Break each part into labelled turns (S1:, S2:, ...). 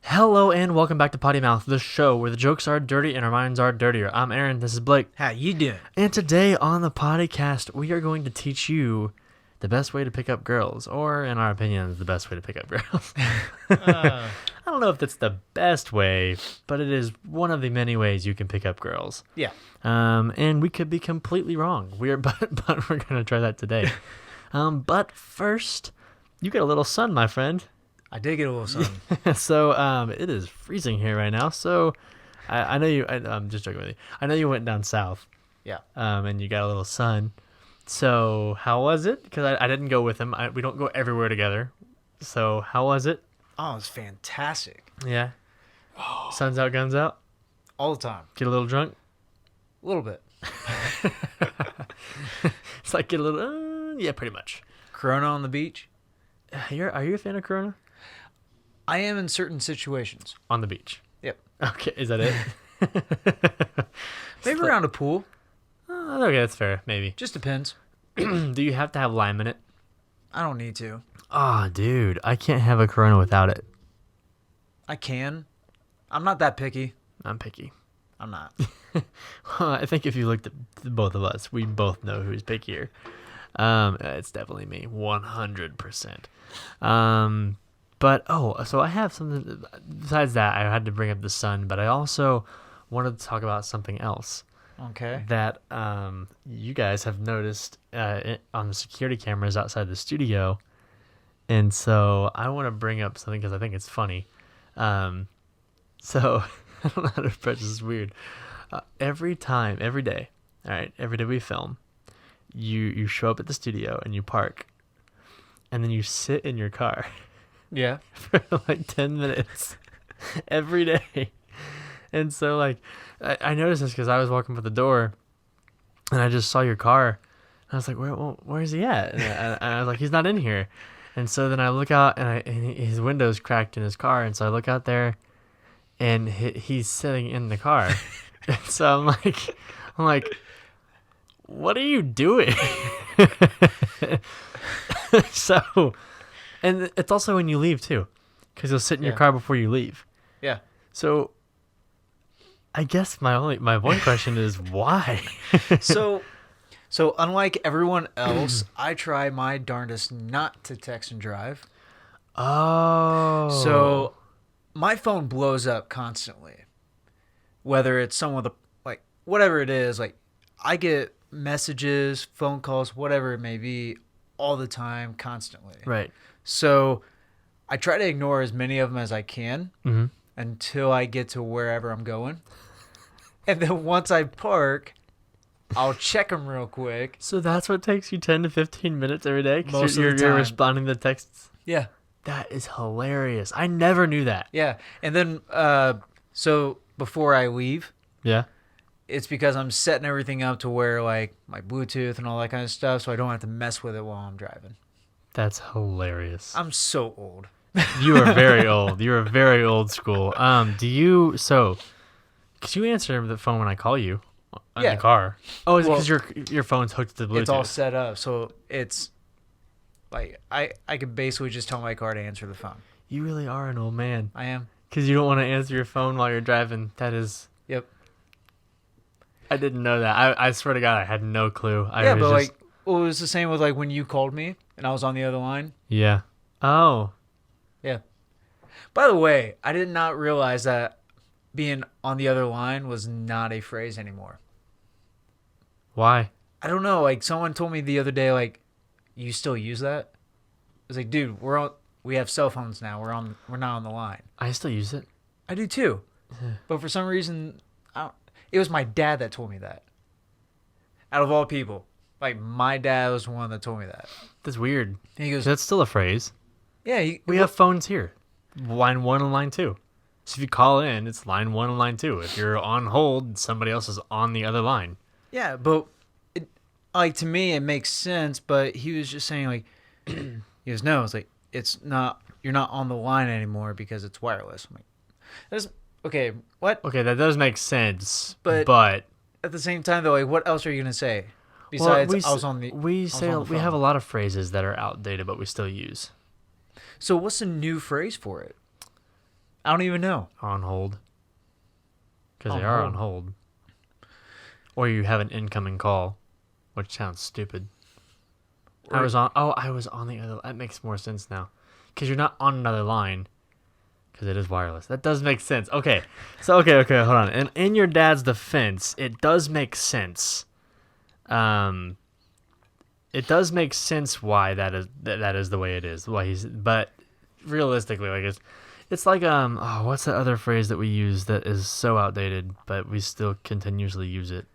S1: Hello and welcome back to Potty Mouth, the show where the jokes are dirty and our minds are dirtier. I'm Aaron, this is Blake.
S2: How you doing?
S1: And today on the Potty Cast, we are going to teach you the best way to pick up girls, or in our opinion, the best way to pick up girls. I don't know if that's the best way, but it is one of the many ways you can pick up girls.
S2: Yeah.
S1: And we could be completely wrong. But we're going to try that today. But first, you get a little sun, my friend.
S2: I did get a little sun.
S1: So it is freezing here right now. So I know you. I'm just joking with you. I know you went down south.
S2: Yeah.
S1: And you got a little sun. So how was it? Because I didn't go with him. We don't go everywhere together. So how was it?
S2: Oh, it's fantastic.
S1: Yeah. Sun's out, guns out.
S2: All the time.
S1: Get a little drunk.
S2: A little bit.
S1: It's like get a little. Yeah, pretty much.
S2: Corona on the beach.
S1: Are you a fan of Corona?
S2: I am in certain situations.
S1: On the beach.
S2: Yep.
S1: Okay, is that it?
S2: Maybe around a pool.
S1: Okay, that's fair. Maybe.
S2: Just depends.
S1: Do you have to have lime in it?
S2: I don't need to.
S1: Oh, dude, I can't have a Corona without it.
S2: I can. I'm not that picky.
S1: I'm picky.
S2: I'm not.
S1: Well, I think if you looked at both of us, we both know who's pickier. It's definitely me, 100%. So I have something besides that. I had to bring up the sun, but I also wanted to talk about something else
S2: Okay.
S1: that you guys have noticed on the security cameras outside the studio, and so I want to bring up something because I think it's funny. So I don't know how to approach this. Is weird. Every day we film. You show up at the studio and you park, and then you sit in your car
S2: Yeah.
S1: for like 10 minutes every day. And so like I noticed this because I was walking by the door and I just saw your car and I was like, where's he at? And I was like, he's not in here. And so then I look out and his window's cracked in his car, and so I look out there and he's sitting in the car. And so I'm like, what are you doing? So, and it's also when you leave too, because you'll sit in your car before you leave.
S2: Yeah.
S1: So, I guess my one question is why?
S2: So unlike everyone else, I try my darndest not to text and drive.
S1: Oh.
S2: So my phone blows up constantly. Whether it's someone like whatever it is, like I get messages, phone calls, whatever it may be, all the time, constantly.
S1: Right.
S2: So I try to ignore as many of them as I can
S1: Mm-hmm.
S2: until I get to wherever I'm going. And then once I park, I'll check them real quick.
S1: So that's what takes you 10 to 15 minutes every day? 'Cause
S2: Most of the
S1: you're
S2: time.
S1: responding to texts?
S2: Yeah.
S1: That is hilarious. I never knew that.
S2: Yeah. And then, so before I leave,
S1: Yeah.
S2: it's because I'm setting everything up to where like my Bluetooth and all that kind of stuff, so I don't have to mess with it while I'm driving.
S1: That's hilarious.
S2: I'm so old.
S1: You are very old. You are very old school. Could you answer the phone when I call you in
S2: Yeah.
S1: the car? Oh, is it
S2: Well,
S1: because your phone's hooked to the Bluetooth?
S2: It's all set up, so it's like I could basically just tell my car to answer the phone.
S1: You really are an old man.
S2: I am.
S1: Because you don't want to answer your phone while you're driving. That is...
S2: Yep.
S1: I didn't know that. I swear to God, I had no clue.
S2: Yeah, but like, well, it was the same with like when you called me and I was on the other line.
S1: Yeah. Oh.
S2: Yeah. By the way, I did not realize that being on the other line was not a phrase anymore.
S1: Why?
S2: I don't know. Like someone told me the other day, like, you still use that? It's like, dude, we have cell phones now. We're not on the line.
S1: I still use it.
S2: I do too. But for some reason, it was my dad that told me that. Out of all people. Like, my dad was the one that told me that.
S1: That's weird.
S2: And he goes,
S1: That's still a phrase.
S2: yeah.
S1: We have phones here. Line 1 and line 2. So if you call in, it's line 1 and line 2. If you're on hold, somebody else is on the other line.
S2: Yeah, but like to me it makes sense, but he was just saying like he goes, no, it's like it's not, you're not on the line anymore because it's wireless. I'm like, that's okay, what?
S1: Okay, that does make sense.
S2: But
S1: But
S2: at the same time though, like what else are you gonna say? Besides
S1: well,
S2: I was on the
S1: we say
S2: on the
S1: we have a
S2: phone.
S1: lot of phrases that are outdated but we still use.
S2: So what's the new phrase for it? I don't even know.
S1: On hold. Because
S2: On
S1: they are
S2: hold.
S1: on hold. Or you have an incoming call, which sounds stupid. I was on the other. That makes more sense now. Because you're not on another line. Because it is wireless. That does make sense. Okay. So, okay, hold on. And in your dad's defense, it does make sense. It does make sense why that is the way it is. But realistically, like it's like what's that other phrase that we use that is so outdated, but we still continuously use it?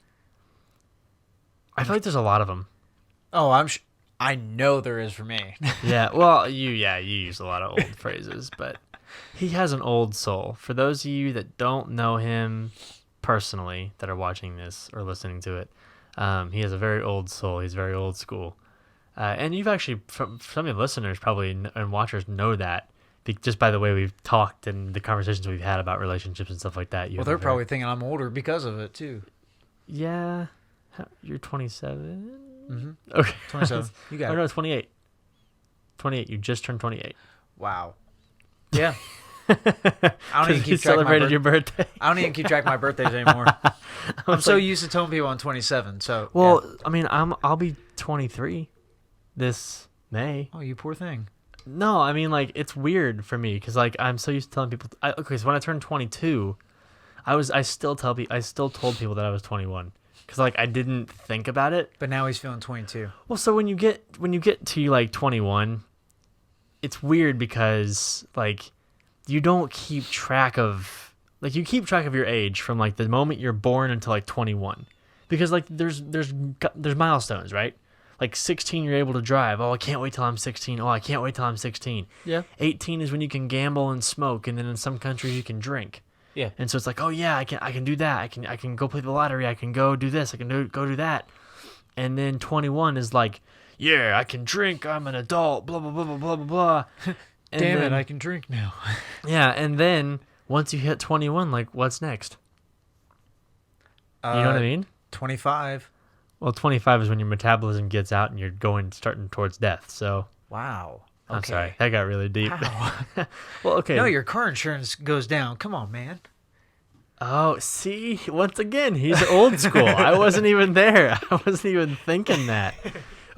S1: I feel like there's a lot of them.
S2: Oh, I know there is for me.
S1: Yeah, well, you use a lot of old phrases, but he has an old soul. For those of you that don't know him personally, that are watching this or listening to it, he has a very old soul. He's very old school. And you've actually, some of the listeners probably and watchers know that just by the way we've talked and the conversations we've had about relationships and stuff like that.
S2: Well, they're probably thinking I'm older because of it, too.
S1: Yeah. You're 27?
S2: Mm-hmm.
S1: Okay.
S2: 27. You got it.
S1: Oh, no, 28. 28. You just turned 28.
S2: Wow. Yeah. I don't even keep track of
S1: celebrated your birthday.
S2: I don't even keep track of my birthdays anymore. I'm so used to telling people I'm 27. So
S1: well,
S2: yeah.
S1: I mean, I'll be 23 this May.
S2: Oh, you poor thing.
S1: No, I mean, like, it's weird for me because like I'm so used to telling people. Okay, so when I turned 22, I still told people that I was 21 because like I didn't think about it.
S2: But now he's feeling 22.
S1: Well, so when you get to like 21, it's weird because like you don't keep track of like you keep track of your age from like the moment you're born until like 21 because like there's milestones, right? Like 16 you're able to drive. Oh, I can't wait till I'm 16. Oh, I can't wait till I'm 16.
S2: Yeah.
S1: 18 is when you can gamble and smoke, and then in some countries you can drink.
S2: Yeah.
S1: And so it's like, oh yeah, I can do that. I can go play the lottery. I can go do this. I can go do that. And then 21 is like, yeah, I can drink. I'm an adult. Blah blah blah blah blah blah blah.
S2: Damn it, I can drink now.
S1: Yeah, and then once you hit 21, like what's next? You know what I mean?
S2: 25.
S1: Well, 25 is when your metabolism gets out and you're starting towards death. So
S2: Wow.
S1: I'm
S2: Okay.
S1: sorry, that got really deep.
S2: Wow.
S1: Well, okay.
S2: No, your car insurance goes down. Come on, man.
S1: Oh, see, once again, he's old school. I wasn't even there. I wasn't even thinking that.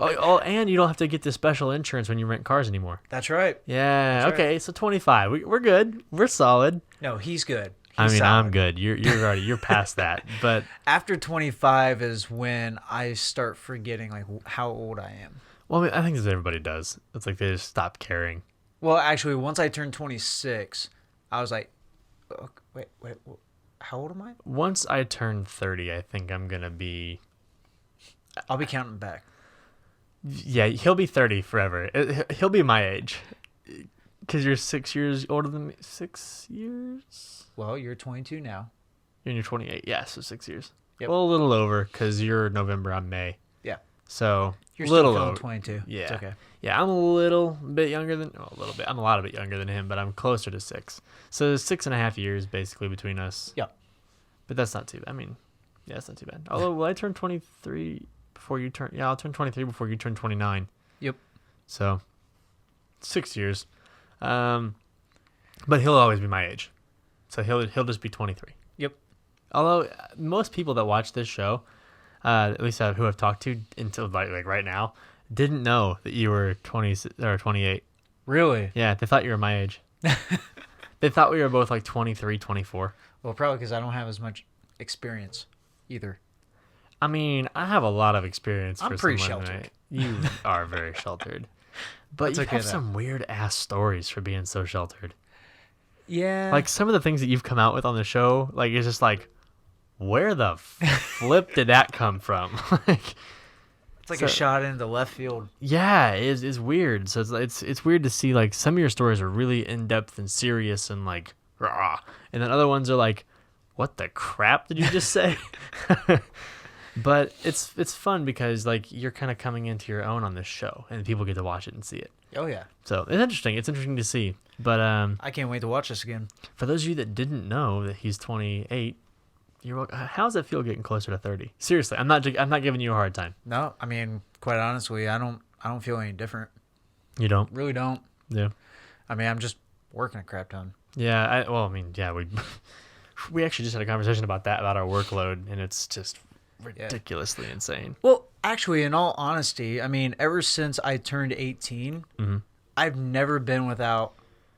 S1: Oh, and you don't have to get the special insurance when you rent cars anymore.
S2: That's right.
S1: Yeah.
S2: That's
S1: okay. So 25. We're good. We're solid.
S2: No, he's good.
S1: I'm
S2: solid.
S1: good. You're past that. But
S2: After 25 is when I start forgetting like how old I am.
S1: well, I mean, I think that's what everybody does. It's like they just stop caring.
S2: Well, actually, once I turned 26, I was like, oh, wait, how old am I?
S1: Once I turn 30, I think I'm gonna be.
S2: I'll be counting back.
S1: Yeah, he'll be 30 forever. He'll be my age. Because you're 6 years older than me. 6 years?
S2: Well, you're 22 now.
S1: You're 28. Yeah, so 6 years.
S2: Yep.
S1: Well, a little over because you're November, I'm May.
S2: Yeah.
S1: So,
S2: You're
S1: little
S2: still feeling
S1: over.
S2: 22.
S1: Yeah.
S2: It's okay.
S1: Yeah, I'm a little bit younger than. Oh, a little bit. I'm a lot of bit younger than him, but I'm closer to 6. So, 6.5 years basically between us.
S2: Yeah.
S1: But that's not too bad. I mean, yeah, it's not too bad. Although, will I turn 23 before you turn. Yeah, I'll turn 23 before you turn 29.
S2: Yep.
S1: So, 6 years. But he'll always be my age. So he'll just be 23.
S2: Yep.
S1: Although most people that watch this show, at least who I've talked to until like right now, didn't know that you were 20 or 28.
S2: Really?
S1: Yeah, they thought you were my age. They thought we were both like 23, 24.
S2: Well, probably because I don't have as much experience either.
S1: I mean, I have a lot of experience.
S2: I'm
S1: for
S2: pretty
S1: someone
S2: sheltered.
S1: You are very sheltered. But
S2: That's
S1: you
S2: okay,
S1: have
S2: though.
S1: some weird ass stories for being so sheltered.
S2: Yeah.
S1: Like some of the things that you've come out with on the show, like it's just like, where the flip did that come from? Like,
S2: it's like a shot into left field.
S1: yeah, it's weird. So it's weird to see like some of your stories are really in depth and serious and like rah, and then other ones are like, what the crap did you just say? But it's fun because like you're kind of coming into your own on this show, and people get to watch it and see it.
S2: Oh yeah.
S1: So it's interesting. It's interesting to see. But
S2: I can't wait to watch this again.
S1: for those of you that didn't know that he's 28, you're welcome. How does it feel getting closer to 30? Seriously, I'm not giving you a hard time.
S2: No, I mean, quite honestly, I don't feel any different.
S1: You don't?
S2: Really don't.
S1: Yeah.
S2: I mean, I'm just working a crap ton.
S1: Yeah, we actually just had a conversation about our workload, and it's just ridiculously insane.
S2: Well, actually, in all honesty, I mean, ever since I turned 18,
S1: Mm-hmm.
S2: I've never been without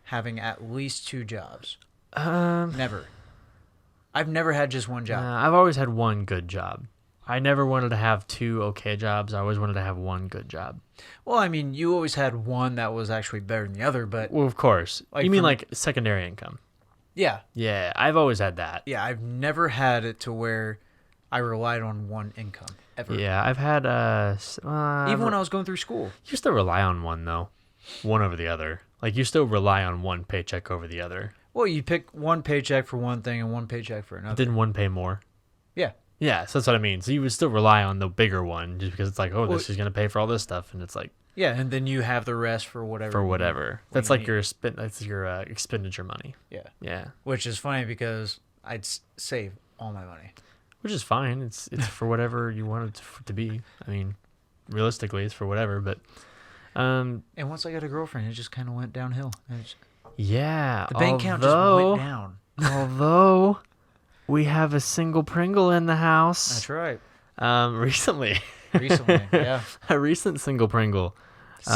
S2: having at least 2 jobs. Never. I've never had just one job.
S1: I've always had one good job. I never wanted to have 2 okay jobs. I always wanted to have one good job.
S2: Well, I mean, you always had one that was actually better than the other, but
S1: Well, of course.
S2: Like
S1: You mean
S2: from-
S1: like secondary income?
S2: yeah.
S1: Yeah, I've always had that.
S2: Yeah, I've never had it to where I relied on one income ever.
S1: Yeah, I've had
S2: Even when I was going through school.
S1: you still rely on one though, one over the other. Like you still rely on one paycheck over the other.
S2: Well, you pick one paycheck for one thing and one paycheck for another.
S1: Didn't one pay more?
S2: Yeah.
S1: Yeah, so that's what I mean. So you would still rely on the bigger one just because it's like, oh, this is gonna pay for all this stuff, and it's like
S2: Yeah, and then you have the rest for whatever.
S1: for whatever.
S2: you
S1: That's like
S2: need.
S1: your expenditure money.
S2: Yeah.
S1: Yeah,
S2: Which is funny because I'd save all my money.
S1: which is fine. It's for whatever you want it to be. I mean, realistically, it's for whatever. But
S2: And once I got a girlfriend, it just kind of went downhill.
S1: yeah,
S2: The bank account just went down.
S1: although we have a single Pringle in the house.
S2: That's right.
S1: Recently,
S2: Recently, yeah.
S1: a recent single Pringle. So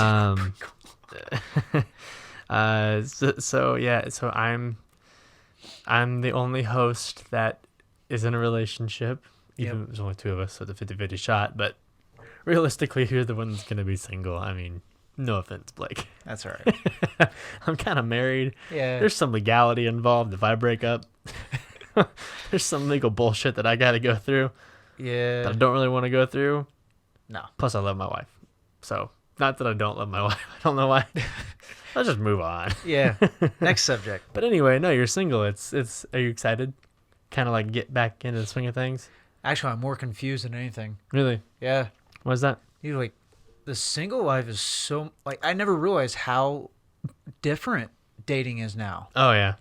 S1: I'm the only host that is in a relationship. Even
S2: Yep.
S1: there's only 2 of us, so it's a 50-50 shot. But realistically, you're the one that's gonna be single. I mean, no offense, Blake.
S2: That's all right.
S1: I'm kind of married.
S2: Yeah.
S1: There's some legality involved if I break up. There's some legal bullshit that I got to go through
S2: Yeah.
S1: that I don't really want to go through.
S2: No.
S1: Plus, I love my wife. So, not that I don't love my wife. I don't know why. Let's just move on.
S2: Yeah. Next subject.
S1: But anyway, no, you're single. It's. Are you excited? Kind of like get back into the swing of things.
S2: Actually, I'm more confused than anything.
S1: Really?
S2: Yeah.
S1: What's that?
S2: You like the single life is so like I never realized how different dating is now.
S1: Oh yeah.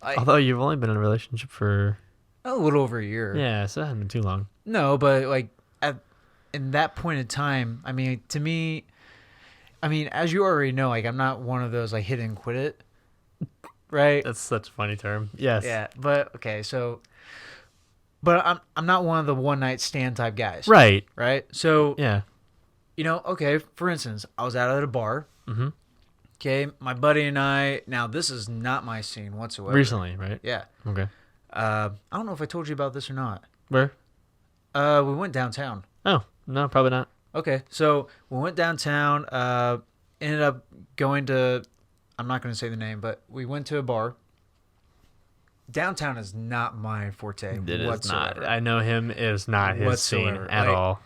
S2: I,
S1: Although you've only been in a relationship for
S2: a little over a year.
S1: yeah, so it hasn't been too long.
S2: No, but like in that point in time, I mean, to me, I mean, as you already know, like I'm not one of those like hit and quit it, right?
S1: That's such a funny term. Yes.
S2: Yeah, but okay, so, but I'm not one of the one night stand type guys,
S1: Right.
S2: right? So
S1: Yeah.
S2: you know, okay, for instance, I was out at a bar.
S1: Mm-hmm.
S2: Okay, my buddy and I. Now this is not my scene whatsoever.
S1: Recently, right?
S2: Yeah.
S1: Okay.
S2: I don't know if I told you about this or not.
S1: Where?
S2: We went downtown.
S1: Oh no, probably not.
S2: Okay, so we went downtown. Ended up going to. I'm not going to say the name, but we went to a bar. Downtown is not my forte
S1: It is
S2: whatsoever.
S1: not. I know him. It is not his scene
S2: Whatsoever.
S1: at
S2: Like,
S1: all.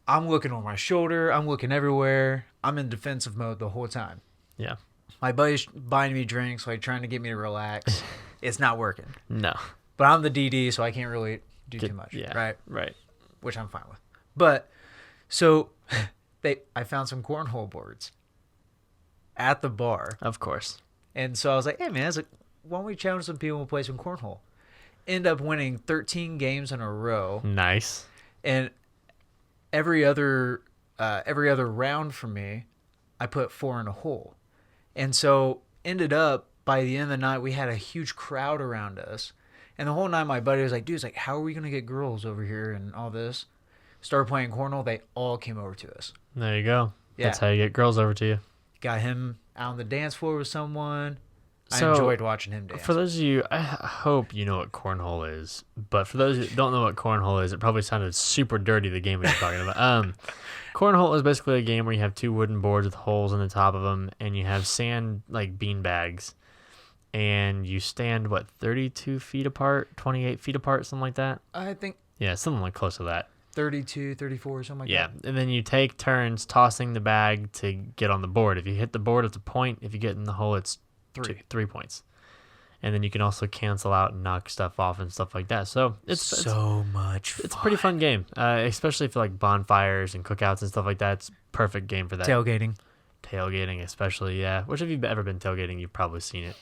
S2: I'm looking over my shoulder. I'm looking everywhere. I'm in defensive mode the whole time.
S1: Yeah.
S2: My buddy's buying me drinks, like trying to get me to relax. It's not working.
S1: No.
S2: But I'm the DD, so I can't really do too much.
S1: Yeah.
S2: Right?
S1: Right.
S2: Which I'm fine with. But so I found some cornhole boards at the bar.
S1: Of course.
S2: And so I was like, hey man, why don't we challenge some people to play some cornhole? End up winning 13 games in a row.
S1: Nice.
S2: And every other round for me, I put 4 in a hole. And so ended up by the end of the night, we had a huge crowd around us. And the whole night, my buddy was like, dude, it's like, how are we going to get girls over here and all this? Started playing cornhole. They all came over to us.
S1: There you go.
S2: Yeah.
S1: That's how you get girls over to you.
S2: Got him out on the dance floor with someone.
S1: So,
S2: I enjoyed watching him dance.
S1: For those of you, I hope you know what cornhole is. But for those who don't know what cornhole is, it probably sounded super dirty, the game we were talking about. Cornhole is basically a game where you have 2 wooden boards with holes in the top of them, and you have sand, like bean bags. And you stand, 32 feet apart, 28 feet apart, something like that?
S2: I think
S1: Yeah, something like close to that.
S2: 32, 34, something like
S1: Yeah,
S2: that.
S1: and then you take turns tossing the bag to get on the board. If you hit the board, it's a point. If you get in the hole, it's 3 points. And then you can also cancel out and knock stuff off and stuff like that. So it's
S2: much fun.
S1: it's a pretty fun game, especially for like bonfires and cookouts and stuff like that. It's a perfect game for that. Tailgating, especially, yeah. Which if you've ever been tailgating, you've probably seen it.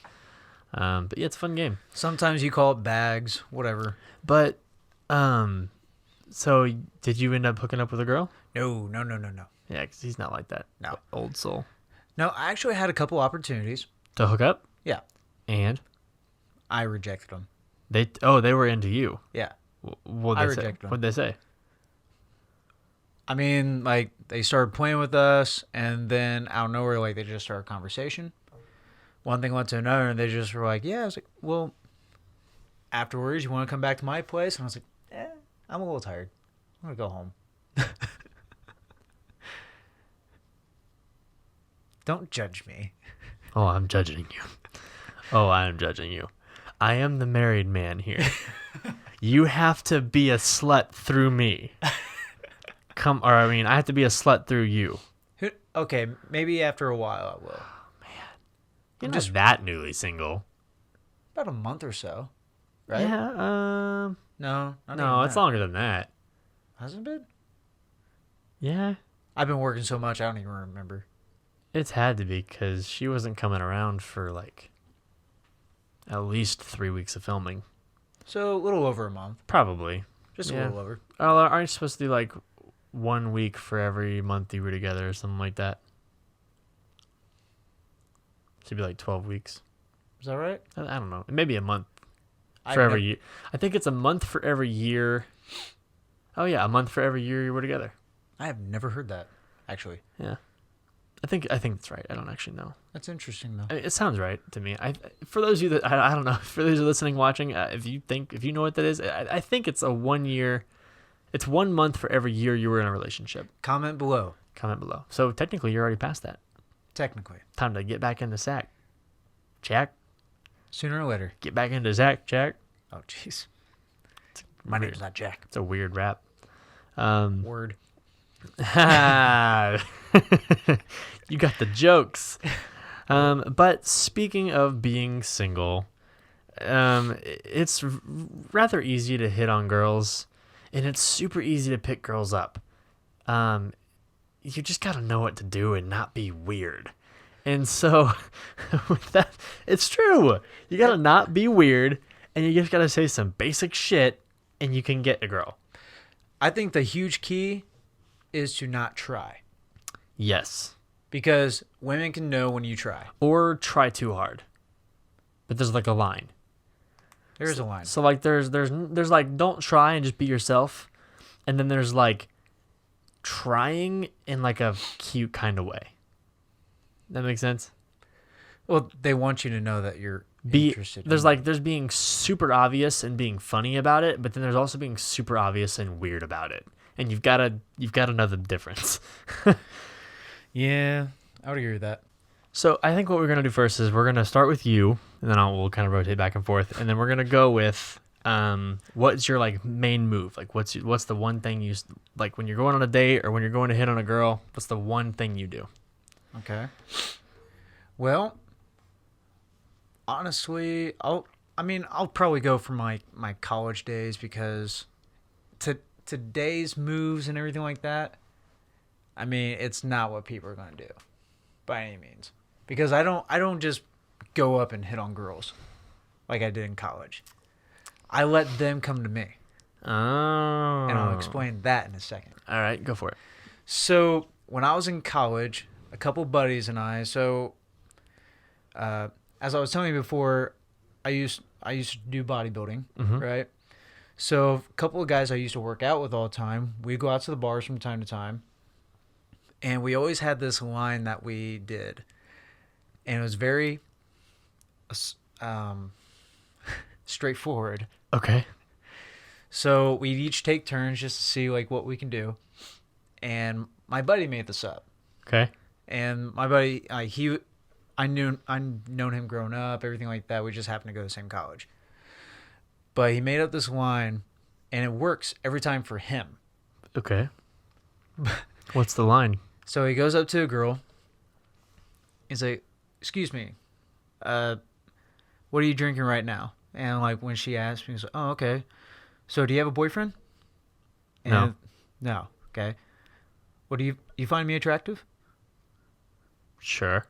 S1: But yeah, it's a fun game.
S2: Sometimes you call it bags, whatever.
S1: But so did you end up hooking up with a girl?
S2: No.
S1: Yeah, because he's not like that.
S2: No.
S1: Old soul.
S2: No, I actually had a couple opportunities.
S1: To hook up?
S2: Yeah.
S1: And
S2: I rejected them.
S1: they were into you.
S2: Yeah.
S1: What
S2: I
S1: they say?
S2: rejected them.
S1: What'd they say?
S2: I mean, like, they started playing with us, and then out of nowhere, like, they just started a conversation. One thing led to another, and they just were like, yeah. I was like, well, afterwards, you want to come back to my place? And I was like, I'm a little tired. I'm going to go home. Don't judge me.
S1: Oh, I'm judging you. Oh, I am judging you. I am the married man here. You have to be a slut through me. I have to be a slut through you.
S2: Okay, maybe after a while I will.
S1: You're not just that newly single.
S2: About a month or so, right?
S1: Yeah.
S2: No, not
S1: No,
S2: even
S1: it's
S2: that.
S1: longer than that.
S2: Hasn't it been?
S1: Yeah.
S2: I've been working so much, I don't even remember.
S1: It's had to be because she wasn't coming around for like at least 3 weeks of filming.
S2: So a little over a month.
S1: Probably.
S2: Just a
S1: Yeah.
S2: little over.
S1: Oh, aren't you supposed to do like 1 week for every month you were together or something like that? Should be like 12 weeks.
S2: Is that right?
S1: I don't know. Maybe a month
S2: I've
S1: for every
S2: nev-
S1: year. I think it's a month for every year. Oh yeah, a month for every year you were together.
S2: I have never heard that, actually.
S1: Yeah. I think that's right. I don't actually know.
S2: That's interesting, though.
S1: I mean, it sounds right to me. For those of you that I don't know, for those who are listening, watching, if you know what that is, I think it's a 1 year. It's 1 month for every year you were in a relationship.
S2: Comment below.
S1: Comment below. So technically, you're already past that.
S2: Technically.
S1: Time to get back into Zach. Jack,
S2: Sooner or later.
S1: get back into Zach. Jack.
S2: Oh, jeez. My name's not Jack.
S1: It's a weird rap.
S2: Word.
S1: You got the jokes. But speaking of being single, it's rather easy to hit on girls, and it's super easy to pick girls up. You just got to know what to do and not be weird. And so with that, it's true. You got to not be weird, and you just got to say some basic shit, and you can get a girl.
S2: I think the huge key is to not try.
S1: Yes.
S2: Because women can know when you try.
S1: Or try too hard. But there's like a line.
S2: There is a line.
S1: So like there's like don't try and just be yourself. And then there's like trying in like a cute kind of way. That makes sense?
S2: Well, they want you to know that you're interested.
S1: There's being super obvious and being funny about it, but then there's also being super obvious and weird about it. And you've got to know the difference.
S2: Yeah, I would agree with that.
S1: So I think what we're gonna do first is we're gonna start with you, and then we'll kind of rotate back and forth, and then we're gonna go with what's your like main move? Like what's the one thing you like when you're going on a date or when you're going to hit on a girl? What's the one thing you do?
S2: Okay. Well, honestly, I'll probably go for my college days because today's moves and everything like that, I mean, it's not what people are going to do by any means. Because I don't just go up and hit on girls like I did in college. I let them come to me.
S1: Oh.
S2: And I'll explain that in a second.
S1: All right, go for it.
S2: So, when I was in college, a couple buddies and I, as I was telling you before, I used to do bodybuilding, right? So a couple of guys I used to work out with all the time, we'd go out to the bars from time to time, and we always had this line that we did, and it was very straightforward.
S1: Okay.
S2: So we'd each take turns just to see like what we can do, and my buddy made this up.
S1: Okay.
S2: And my buddy, I'd known him growing up, everything like that. We just happened to go to the same college. But he made up this line, and it works every time for him.
S1: Okay. What's the line?
S2: So he goes up to a girl. He's like, "Excuse me, what are you drinking right now?" And like when she asked me, he's like, "Oh, okay. So do you have a boyfriend?" And
S1: No.
S2: No. Okay. What do you find me attractive?
S1: Sure.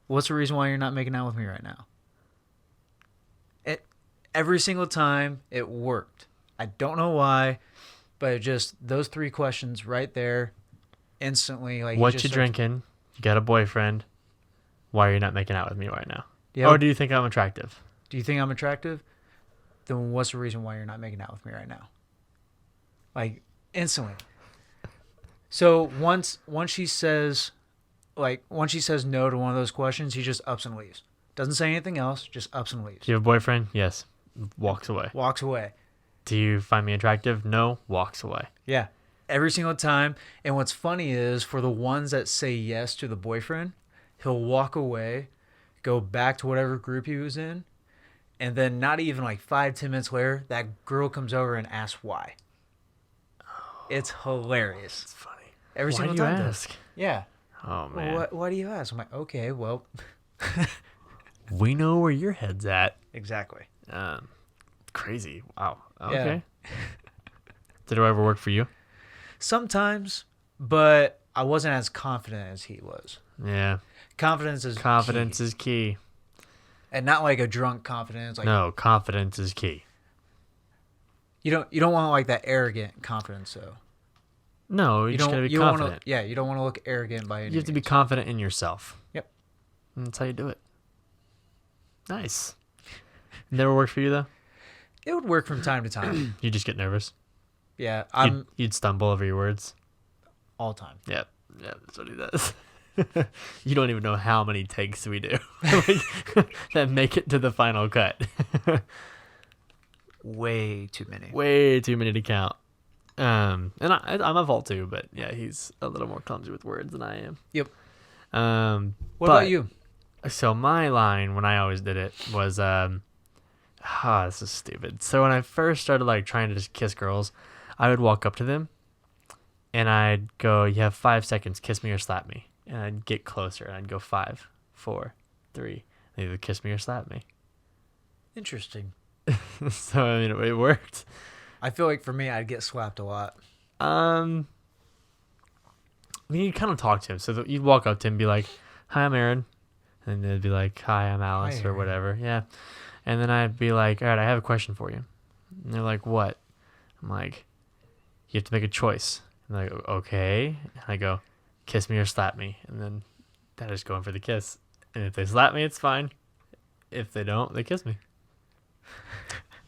S2: What's the reason why you're not making out with me right now? Every single time it worked. I don't know why, but just those three questions right there, instantly. Like,
S1: What you drinking? You got a boyfriend? why are you not making out with me right now?
S2: Yeah.
S1: Or do you think I'm attractive?
S2: Do you think I'm attractive? Then what's the reason why you're not making out with me right now? Like, instantly. So once she says no to one of those questions, he just ups and leaves. Doesn't say anything else, just ups and leaves.
S1: Do you have a boyfriend? Yes. Walks away.
S2: Walks away.
S1: Do you find me attractive? No. Walks away.
S2: Yeah. Every single time. And what's funny is for the ones that say yes to the boyfriend, he'll walk away, go back to whatever group he was in, and then not even like 5-10 minutes later, that girl comes over and asks why. It's hilarious.
S1: It's funny.
S2: Every
S1: Why
S2: single
S1: do you
S2: time.
S1: ask?
S2: Yeah.
S1: Oh, man.
S2: Well, why do you ask? I'm like, okay, well.
S1: We know where your head's at.
S2: Exactly.
S1: Crazy. Wow. Okay.
S2: Yeah.
S1: Did it ever work for you?
S2: Sometimes, but I wasn't as confident as he was.
S1: Yeah.
S2: Confidence is
S1: Confidence
S2: key.
S1: is key.
S2: And not like a drunk confidence. Like
S1: No, confidence is key.
S2: you don't want like that arrogant confidence though.
S1: No, you just gotta be confident.
S2: You don't want to look arrogant by any
S1: You have to be
S2: means.
S1: confident in yourself.
S2: Yep.
S1: And that's how you do it. Nice. Never worked for you though?
S2: It would work from time to time.
S1: You just get nervous.
S2: Yeah, I'm
S1: You'd stumble over your words.
S2: all time.
S1: Yeah, that's what he does. You don't even know how many takes we do that make it to the final cut.
S2: Way too many.
S1: Way too many to count. And I'm a fault too, but yeah, he's a little more clumsy with words than I am.
S2: Yep.
S1: But
S2: What about you?
S1: So my line when I always did it was, this is stupid. So when I first started like trying to just kiss girls, I would walk up to them and I'd go, you have 5 seconds, kiss me or slap me. And I'd get closer and I'd go 5, 4, 3. They would kiss me or slap me.
S2: Interesting.
S1: So, I mean, it worked.
S2: I feel like for me, I'd get slapped a lot.
S1: I mean, you'd kind of talk to him. So you'd walk up to him and be like, hi, I'm Aaron. And they'd be like, hi, I'm Alice,
S2: Hi,
S1: or
S2: Aaron.
S1: whatever. Yeah. And then I'd be like, all right, I have a question for you. And they're like, what? I'm like, you have to make a choice. And they're like, okay. And I go, kiss me or slap me. And then they're just going for the kiss. And if they slap me, it's fine. If they don't, they kiss me.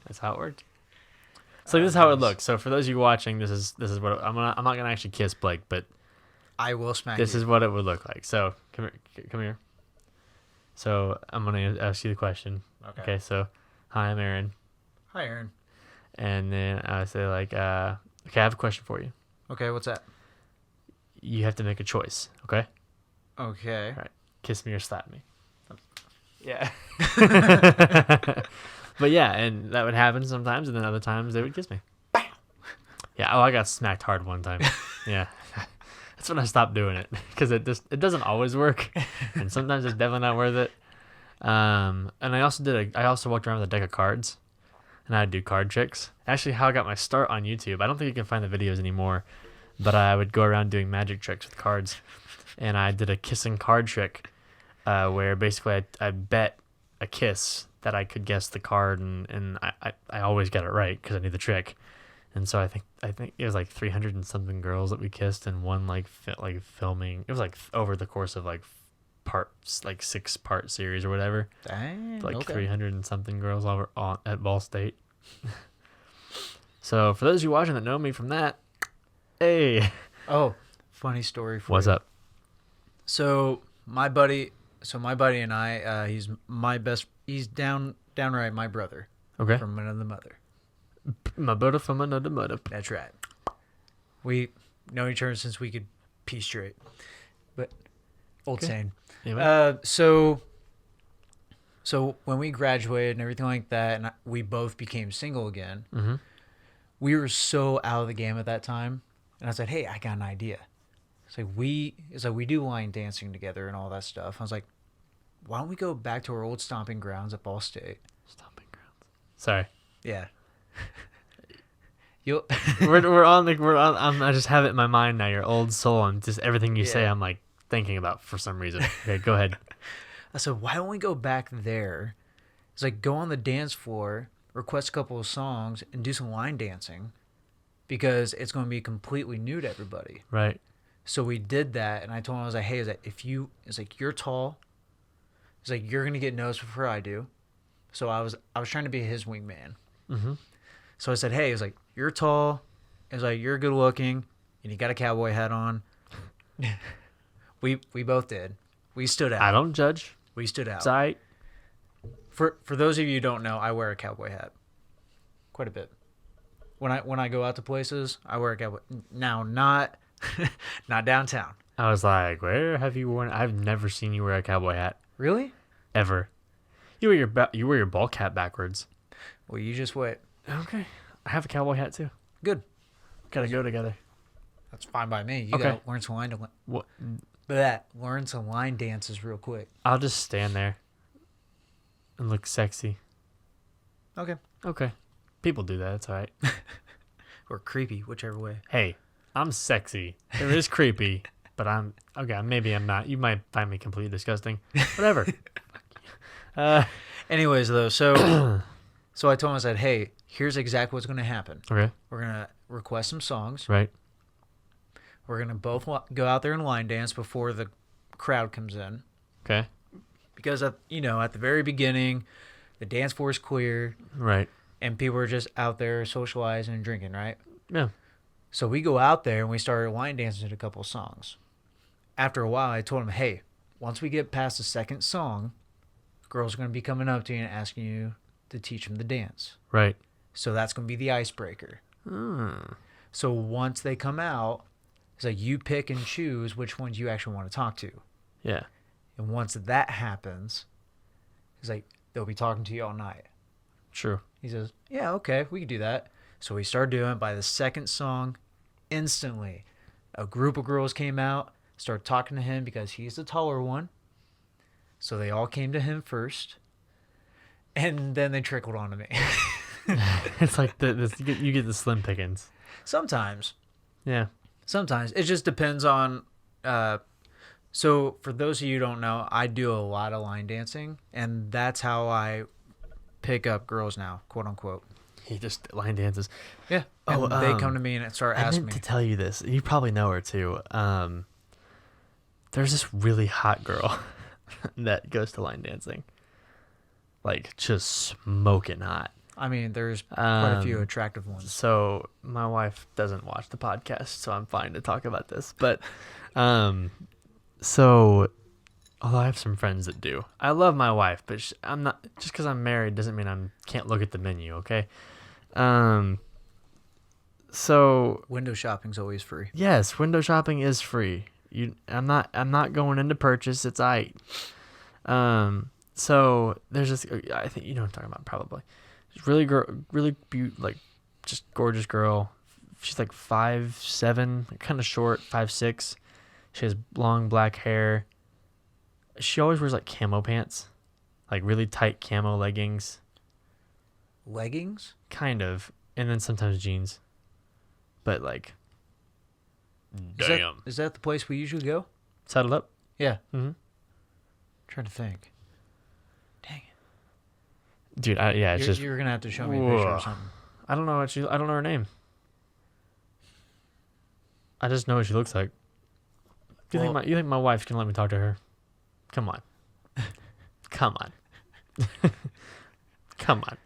S1: That's how it worked. So this is how it looks. So for those of you watching, this is what I'm not gonna actually kiss Blake, but
S2: I will smack
S1: this
S2: you.
S1: is what it would look like. So come here. So I'm gonna ask you the question. Okay. So hi, I'm Aaron,
S2: Hi, Aaron.
S1: and then I say like, okay, I have a question for you.
S2: Okay, what's that?
S1: You have to make a choice. Okay.
S2: Okay.
S1: All right. Kiss me or slap me. Yeah. But yeah, and that would happen sometimes, and then other times they would kiss me. Yeah. Oh, I got smacked hard one time. Yeah. That's when I stopped doing it because it doesn't always work, and sometimes it's definitely not worth it. And I also walked around with a deck of cards, and I'd do card tricks. Actually, how I got my start on YouTube. I don't think you can find the videos anymore, but I would go around doing magic tricks with cards, and I did a kissing card trick, where basically I bet a kiss that I could guess the card, and I always got it right because I knew the trick. And so I think it was like 300 and something girls that we kissed in one like filming. It was like over the course of like 6-part series or whatever.
S2: Dang.
S1: Like
S2: Okay.
S1: 300 and something girls over at Ball State. So for those of you watching that know me from that, hey,
S2: Oh, funny story for
S1: what's
S2: you.
S1: up?
S2: So my buddy and I, he's my best. He's downright my brother
S1: Okay,
S2: from another mother.
S1: my brother from another mother.
S2: That's right. We know each other since we could pee straight. But old
S1: Okay.
S2: saying.
S1: Anyway,
S2: So when we graduated and everything like that, and we both became single again,
S1: mm-hmm.
S2: we were so out of the game at that time. And I said, "Hey, I got an idea." It's like we do line dancing together and all that stuff. I was like, "Why don't we go back to our old stomping grounds at Ball State?"
S1: Stomping grounds. Sorry.
S2: Yeah. You'll
S1: we're on. I just have it in my mind now. Your old soul, and just everything you say,
S2: Yeah.
S1: I'm like thinking about for some reason. Okay, go ahead.
S2: I said, "Why don't we go back there?" It's like go on the dance floor, request a couple of songs, and do some line dancing, because it's going to be completely new to everybody.
S1: Right.
S2: So we did that, and I told him, I was like, "Hey, it's like you're tall, He's like, you're gonna get noticed before I do. So I was trying to be his wingman.
S1: Mm-hmm.
S2: So I said, hey, he was like, you're tall. He was like, you're good looking, and you got a cowboy hat on. We both did. We stood out.
S1: I don't judge.
S2: We stood out.
S1: It's all right.
S2: For those of you who don't know, I wear a cowboy hat quite a bit. When I go out to places, I wear a cowboy. Now, not downtown.
S1: I was like, where have you worn? I've never seen you wear a cowboy hat
S2: Really?
S1: ever. You wear your ball cap backwards.
S2: Well, you just wait.
S1: Okay. I have a cowboy hat too.
S2: Good.
S1: Gotta go together.
S2: That's fine by me. You
S1: Okay.
S2: gotta learn some
S1: What?
S2: learn some line dances real quick.
S1: I'll just stand there and look sexy.
S2: Okay.
S1: Okay. People do that. It's all right.
S2: Or creepy, whichever way.
S1: Hey, I'm sexy. It is creepy, but I'm okay. Maybe I'm not. You might find me completely disgusting. Whatever.
S2: Anyways, though, so I told him, I said, hey, here's exactly what's gonna happen.
S1: Okay.
S2: We're gonna request some songs.
S1: Right.
S2: We're gonna both go out there and line dance before the crowd comes in.
S1: Okay.
S2: Because at the very beginning, the dance floor is clear
S1: Right.
S2: and people are just out there socializing and drinking, right?
S1: Yeah.
S2: So we go out there and we started line dancing to a couple of songs. After a while, I told him, hey, once we get past the second song, girls are going to be coming up to you and asking you to teach them the dance.
S1: Right.
S2: So that's going to be the icebreaker. So once they come out, it's like you pick and choose which ones you actually want to talk to.
S1: Yeah.
S2: And once that happens, it's like they'll be talking to you all night.
S1: True.
S2: He says, yeah, okay, we can do that. So we started doing it. By the second song, instantly, a group of girls came out, started talking to him because he's the taller one. So they all came to him first. And then they trickled onto me.
S1: It's like you get the slim pickings.
S2: Sometimes.
S1: Yeah.
S2: Sometimes. It just depends on... So for those of you who don't know, I do a lot of line dancing. And that's how I pick up girls now, quote unquote.
S1: He just line dances.
S2: Yeah. And they come to me and start
S1: I
S2: asking
S1: meant
S2: me.
S1: to tell you this. You probably know her too. There's this really hot girl that goes to line dancing. Like, just smoking hot.
S2: I mean, there's quite a few attractive ones.
S1: So my wife doesn't watch the podcast, so I'm fine to talk about this. But so although I have some friends that do, I love my wife, but I'm not, just because I'm married doesn't mean I can't look at the menu. Okay. So
S2: Window shopping's always free.
S1: yes, window shopping is free. I'm not going into purchase. It's aight. So there's this. I think you know what I'm talking about. Probably. Really like just gorgeous girl. She's like 5'7", kind of short, 5'6". She has long black hair. She always wears like camo pants, like really tight camo leggings,
S2: Leggings?
S1: kind of, and then sometimes jeans. But like,
S2: Is that the place we usually go?
S1: saddled up.
S2: Yeah.
S1: Mm-hmm.
S2: Trying to think. Dang it.
S1: Dude, yeah, it's
S2: You're gonna have to show me a picture or
S1: Whoa.
S2: something.
S1: I don't know I don't know her name. I just know what she looks like. You think my wife's gonna let me talk to her? Come on. Come on. Come on.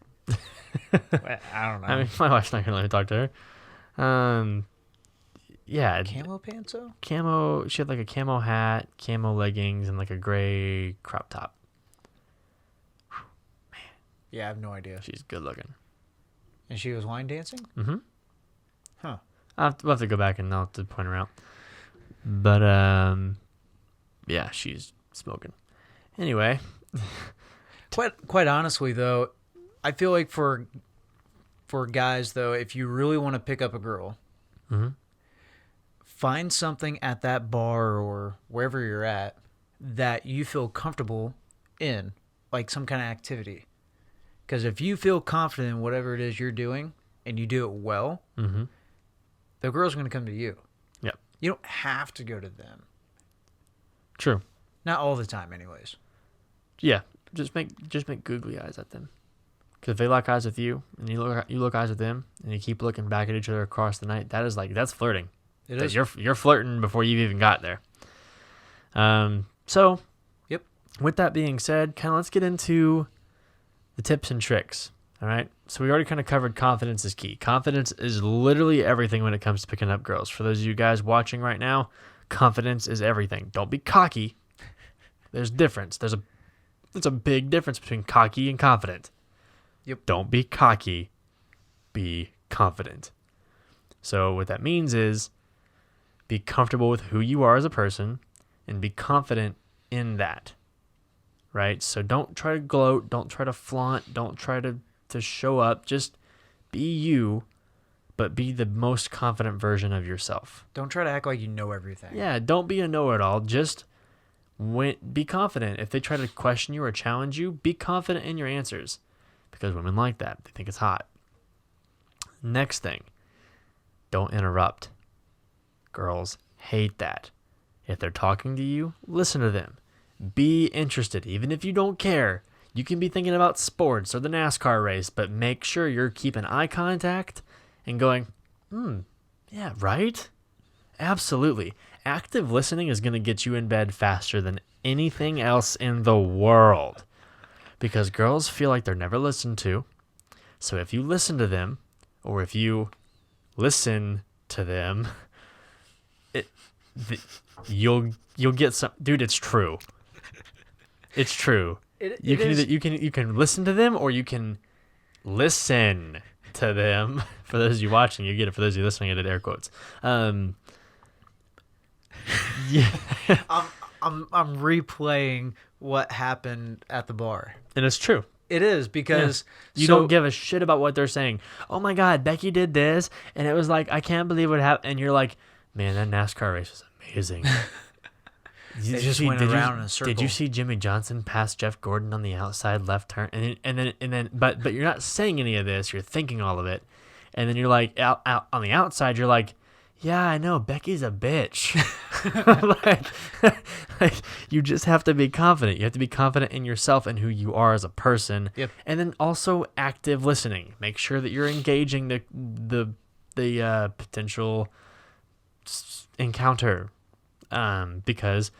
S2: I don't know.
S1: I mean, my wife's not gonna let me talk to her. Yeah.
S2: Camo pants though?
S1: Camo. She had like a camo hat, camo leggings, and like a gray crop top.
S2: Yeah, I have no idea.
S1: She's good looking.
S2: And she was line dancing?
S1: Mm-hmm.
S2: Huh.
S1: We'll have to go back and I'll have to point her out. But yeah, she's smoking. Anyway,
S2: Quite honestly though, I feel like for guys though, if you really want to pick up a girl,
S1: mm-hmm.
S2: find something at that bar or wherever you're at that you feel comfortable in, like some kind of activity. Because if you feel confident in whatever it is you're doing and you do it well,
S1: Mm-hmm.
S2: the girl's going to come to you.
S1: Yep.
S2: You don't have to go to them.
S1: True.
S2: Not all the time, anyways.
S1: Yeah, just make googly eyes at them. Because if they lock eyes with you and you look eyes with them and you keep looking back at each other across the night, that's flirting.
S2: It is.
S1: You're flirting before you've even got there. So.
S2: Yep.
S1: with that being said, kind of let's get into the tips and tricks. All right. So we already kind of covered confidence is key. Confidence is literally everything when it comes to picking up girls. For those of you guys watching right now, confidence is everything. Don't be cocky. There's difference. There's a big difference between cocky and confident.
S2: Yep.
S1: Don't be cocky. Be confident. So what that means is be comfortable with who you are as a person and be confident in that. Right? So don't try to gloat. Don't try to flaunt. Don't try to show up. Just be you, but be the most confident version of yourself.
S2: Don't try to act like you know everything.
S1: Yeah, don't be a know-it-all. Just be confident. If they try to question you or challenge you, be confident in your answers because women like that. They think it's hot. Next thing, don't interrupt. Girls hate that. If they're talking to you, listen to them. Be interested, even if you don't care. You can be thinking about sports or the NASCAR race, but make sure you're keeping eye contact and going, yeah, right? Absolutely. Active listening is going to get you in bed faster than anything else in the world because girls feel like they're never listened to. So if you listen to them, or if you listen to them, you'll get some. Dude, it's true. It's true. You can listen to them or you can listen to them. For those of you watching, you get it. For those of you listening, I did air quotes. Yeah.
S2: I'm replaying what happened at the bar.
S1: And it's true.
S2: It is because
S1: you don't give a shit about what they're saying. Oh my God, Becky did this, and it was like I can't believe what happened. And you're like, man, that NASCAR race was amazing.
S2: They just went around in a circle.
S1: Did you see Jimmy Johnson pass Jeff Gordon on the outside left turn? And then, but you're not saying any of this. You're thinking all of it, and then you're like out on the outside. You're like, yeah, I know Becky's a bitch. like, you just have to be confident. You have to be confident in yourself and who you are as a person.
S2: Yep.
S1: And then also active listening. Make sure that you're engaging the potential encounter, because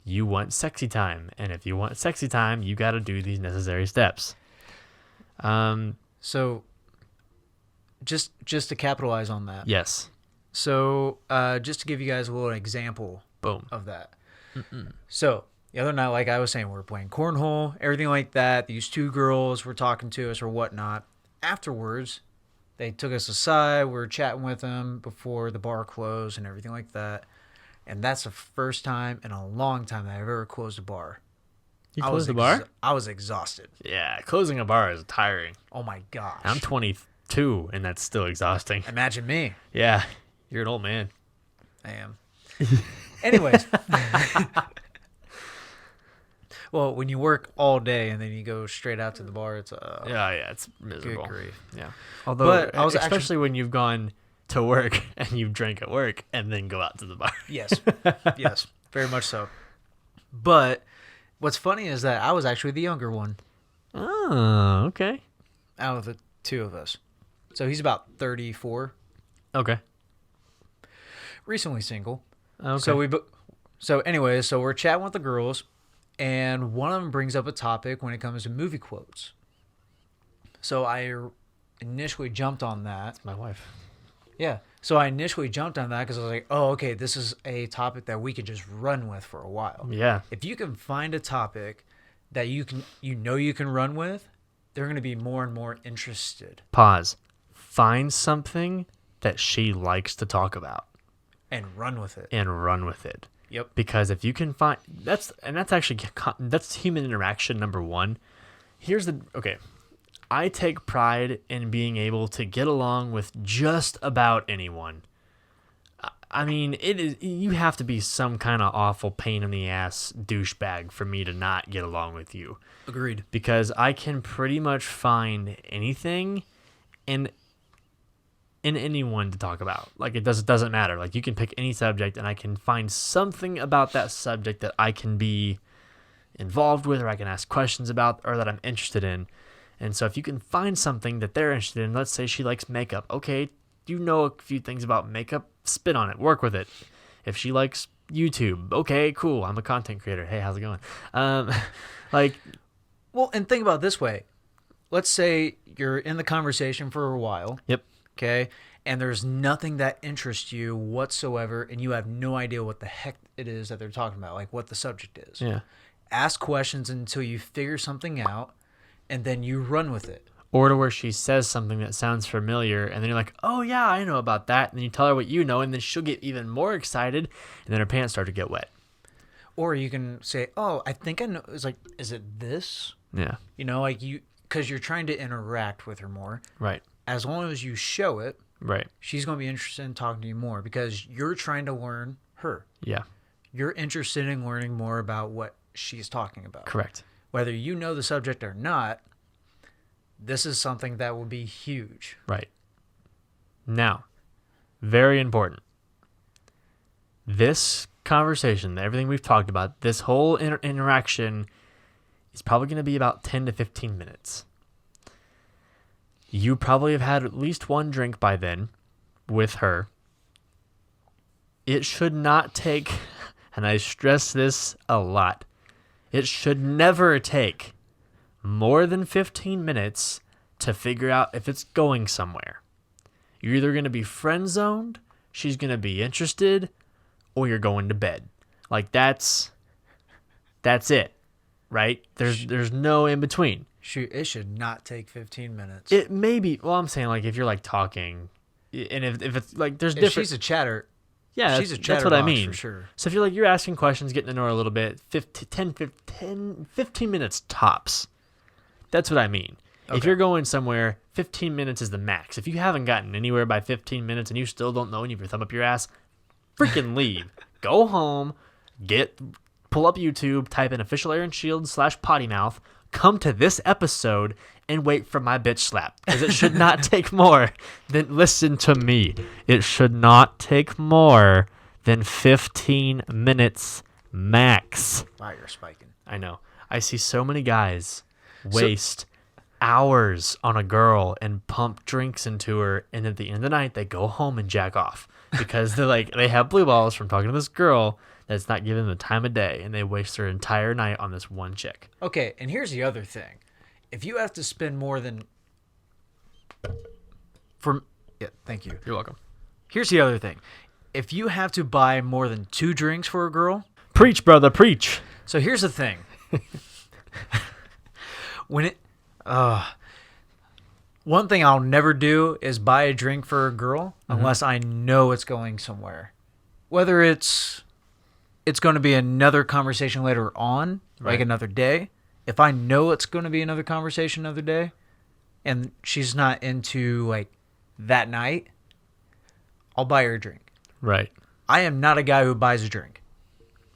S1: you want sexy time, and if you want sexy time, you got to do these necessary steps.
S2: So, just to capitalize on that.
S1: Yes.
S2: So, just to give you guys a little example
S1: Boom.
S2: of that. So, the other night, like I was saying, we were playing cornhole, everything like that. These two girls were talking to us or whatnot. Afterwards, they took us aside. We were chatting with them before the bar closed and everything like that. And that's the first time in a long time that I've ever closed a bar.
S1: You closed the bar?
S2: I was exhausted.
S1: Yeah, closing a bar is tiring.
S2: Oh, my gosh.
S1: I'm 22, and that's still exhausting.
S2: Imagine me.
S1: Yeah, you're an old man.
S2: I am. Anyways. Well, when you work all day and then you go straight out to the bar, it's
S1: it's miserable.
S2: Good grief.
S1: Yeah. Although,
S2: I was
S1: especially when you've gone to work and you drink at work and then go out to the bar.
S2: Yes. Yes, very much so. But what's funny is that I was actually the younger one.
S1: Oh, okay.
S2: Out of the two of us. So he's about 34.
S1: Okay.
S2: Recently single.
S1: Okay.
S2: So we're chatting with the girls, and one of them brings up a topic when it comes to movie quotes. So I initially jumped on that.
S1: That's my wife.
S2: Yeah. So I initially jumped on that because I was like, oh, okay, this is a topic that we could just run with for a while.
S1: Yeah.
S2: If you can find a topic that you can run with, they're going to be more and more interested.
S1: Pause. Find something that she likes to talk about.
S2: And run with it.
S1: Yep. Because if you can find that's human interaction number one. I take pride in being able to get along with just about anyone. I mean, you have to be some kind of awful pain in the ass douchebag for me to not get along with you.
S2: Agreed.
S1: Because I can pretty much find anything in anyone to talk about. Like it doesn't matter. Like you can pick any subject and I can find something about that subject that I can be involved with or I can ask questions about or that I'm interested in. And so if you can find something that they're interested in, let's say she likes makeup. Okay, you know a few things about makeup, spit on it, work with it. If she likes YouTube. Okay, cool. I'm a content creator. Hey, how's it going? Like,
S2: Well, and think about it this way. Let's say you're in the conversation for a while.
S1: yep,
S2: Okay. And there's nothing that interests you whatsoever, and you have no idea what the heck it is that they're talking about, like what the subject is.
S1: yeah.
S2: Ask questions until you figure something out, and then you run with it.
S1: Or to where she says something that sounds familiar, and then you're like, oh yeah, I know about that. And then you tell her what you know, and then she'll get even more excited, and then her pants start to get wet.
S2: Or you can say, oh, I think I know. It's like, is it this?
S1: Yeah,
S2: You know, like because you're trying to interact with her more.
S1: right,
S2: As long as you show it,
S1: right,
S2: she's going to be interested in talking to you more because you're trying to learn her.
S1: yeah,
S2: You're interested in learning more about what she's talking about.
S1: correct.
S2: Whether you know the subject or not, this is something that will be huge.
S1: Right. Now, very important. This conversation, everything we've talked about, this whole interaction is probably going to be about 10 to 15 minutes. You probably have had at least one drink by then with her. It should not take, and I stress this a lot, it should never take more than 15 minutes to figure out if it's going somewhere. You're either going to be friend zoned, she's going to be interested, or you're going to bed. Like that's it, right? There's no in between.
S2: Shoot, it should not take 15 minutes.
S1: It may be, well, I'm saying like if you're like talking, and if it's like there's
S2: If
S1: different.
S2: she's a chatter,
S1: Yeah,
S2: she's a
S1: that's what I
S2: chatterbox
S1: mean.
S2: for sure.
S1: So if you're asking questions, getting to know her a little bit, 15 minutes tops. That's what I mean. If
S2: Okay.
S1: you're going somewhere, 15 minutes is the max. If you haven't gotten anywhere by 15 minutes and you still don't know and you have your thumb up your ass, freaking leave. Go home, pull up YouTube, type in official Aaron Shields /potty mouth, come to this episode and wait for my bitch slap. Because it should not take more than, listen to me, it should not take more than 15 minutes max.
S2: Wow, you're spiking.
S1: I know. I see so many guys waste hours on a girl and pump drinks into her, and at the end of the night they go home and jack off because they have blue balls from talking to this girl that's not giving them the time of day, and they waste their entire night on this one chick.
S2: Okay, and here's the other thing. If you have to spend more than... Yeah, thank you.
S1: You're welcome.
S2: Here's the other thing. If you have to buy more than 2 drinks for a girl...
S1: Preach, brother, preach.
S2: So here's the thing. One thing I'll never do is buy a drink for a girl unless I know it's going somewhere. Whether it's going to be another conversation later on, like
S1: Right.
S2: another day. If I know it's going to be another conversation another day, and she's not into like that night, I'll buy her a drink.
S1: Right.
S2: I am not a guy who buys a drink.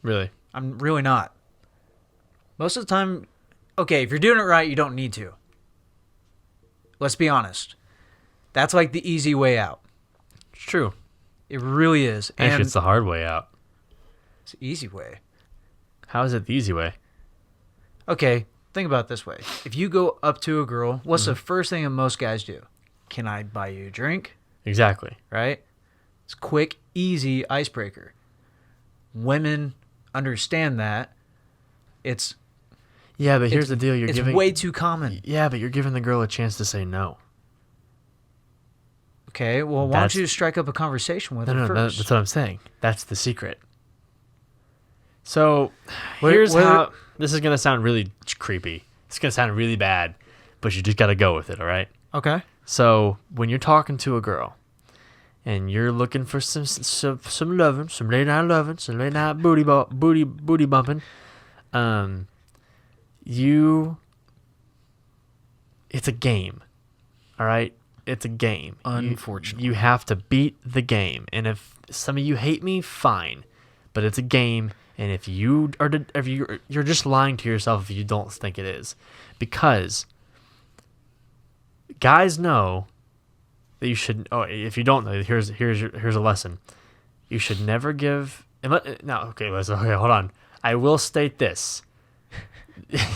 S1: Really.
S2: I'm really not. Most of the time, okay, if you're doing it right, you don't need to. Let's be honest. That's like the easy way out.
S1: It's true.
S2: It really is.
S1: Actually,
S2: And
S1: it's the hard way out.
S2: it's the easy way.
S1: How is it the easy way?
S2: Okay, think about it this way. If you go up to a girl, what's the first thing that most guys do? Can I buy you a drink?
S1: Exactly.
S2: Right? It's quick, easy icebreaker. Women understand that. It's
S1: Yeah, but here's the deal.
S2: it's way too common.
S1: Yeah, but you're giving the girl a chance to say no.
S2: Okay, well, why don't you strike up a conversation with her
S1: No,
S2: first?
S1: that's what I'm saying. That's the secret. So,
S2: Wait,
S1: here's
S2: wait.
S1: how... This is going to sound really creepy. It's going to sound really bad, but you just got to go with it, all right?
S2: Okay.
S1: So, when you're talking to a girl, and you're looking for some loving, some late night loving, some late night booty bumping, it's a game, all right? It's a game.
S2: Unfortunately.
S1: You have to beat the game. And if some of you hate me, fine. But it's a game, and if you're just lying to yourself if you don't think it is. Because guys know that you should... Oh, if you don't know, here's a lesson. You should never give... Okay, hold on. I will state this.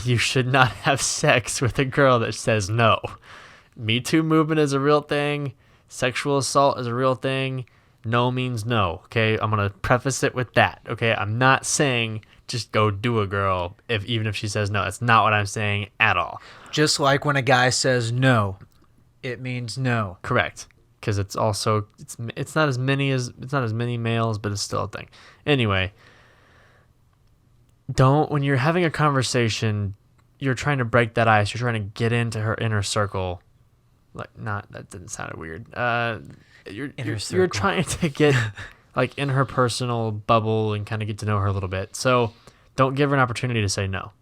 S1: You should not have sex with a girl that says no. Me Too movement is a real thing. Sexual assault is a real thing. No means no, okay? I'm going to preface it with that, okay? I'm not saying just go do a girl even if she says no. That's not what I'm saying at all.
S2: Just like when a guy says no, it means no.
S1: Correct. Because it's also it's not as many males, but it's still a thing. Anyway, when you're having a conversation, you're trying to break that ice. You're trying to get into her inner circle. That didn't sound weird. You're trying to get like in her personal bubble and kind of get to know her a little bit. So don't give her an opportunity to say no.